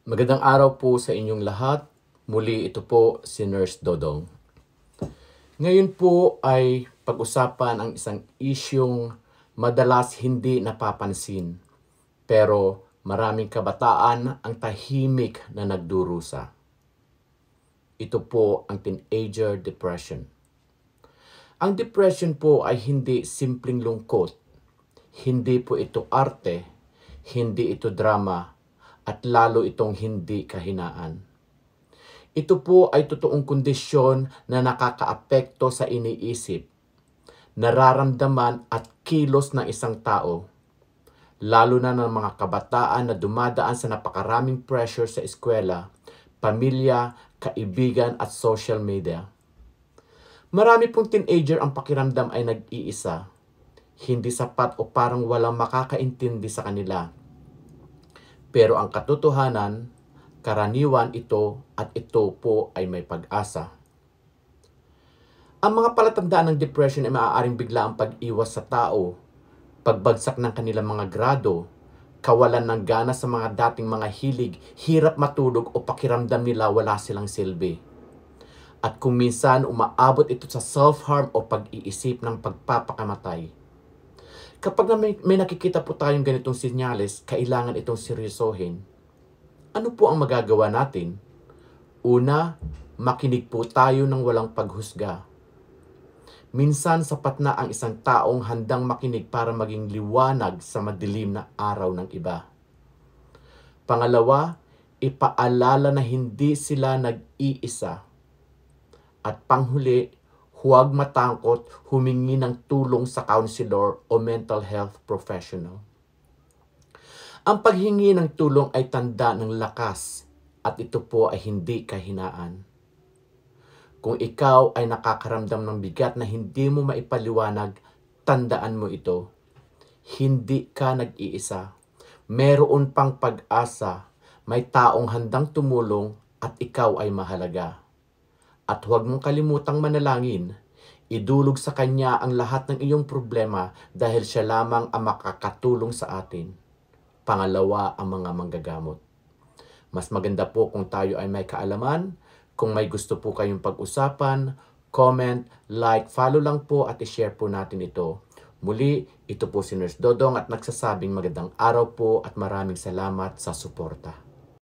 Magandang araw po sa inyong lahat. Muli ito po si Nurse Dodong. Ngayon po ay pag-usapan ang isang isyung madalas hindi napapansin. Pero maraming kabataan ang tahimik na nagdurusa. Ito po ang teenager depression. Ang depression po ay hindi simpleng lungkot. Hindi po ito arte. Hindi ito drama. At lalo itong hindi kahinaan. Ito po ay totoong kondisyon na nakakaapekto sa iniisip, nararamdaman at kilos ng isang tao, lalo na ng mga kabataan na dumadaan sa napakaraming pressure sa eskwela, pamilya, kaibigan at social media. Marami pong teenager ang pakiramdam ay nag-iisa, hindi sapat o parang walang makakaintindi sa kanila. Pero ang katotohanan, karaniwan ito at ito po ay may pag-asa. Ang mga palatandaan ng depression ay maaaring bigla ang pag-iwas sa tao, pagbagsak ng kanilang mga grado, kawalan ng gana sa mga dating mga hilig, hirap matulog o pakiramdam nila wala silang silbi. At kung minsan umaabot ito sa self-harm o pag-iisip ng pagpapakamatay. Kapag may nakikita po tayong ganitong senyales, kailangan itong seryosohin. Ano po ang magagawa natin? Una, makinig po tayo ng walang paghusga. Minsan sapat na ang isang taong handang makinig para maging liwanag sa madilim na araw ng iba. Pangalawa, ipaalala na hindi sila nag-iisa. At panghuli, huwag matangkot humingi ng tulong sa counselor o mental health professional. Ang paghingi ng tulong ay tanda ng lakas at ito po ay hindi kahinaan. Kung ikaw ay nakakaramdam ng bigat na hindi mo maipaliwanag, tandaan mo ito. Hindi ka nag-iisa. Meron pang pag-asa, may taong handang tumulong at ikaw ay mahalaga. At huwag mong kalimutang manalangin. Idulog sa Kanya ang lahat ng iyong problema dahil Siya lamang ang makakatulong sa atin. Pangalawa, ang mga manggagamot. Mas maganda po kung tayo ay may kaalaman. Kung may gusto po kayong pag-usapan, comment, like, follow lang po at i-share po natin ito. Muli, ito po si Nurse Dodong at nagsasabing magandang araw po at maraming salamat sa suporta.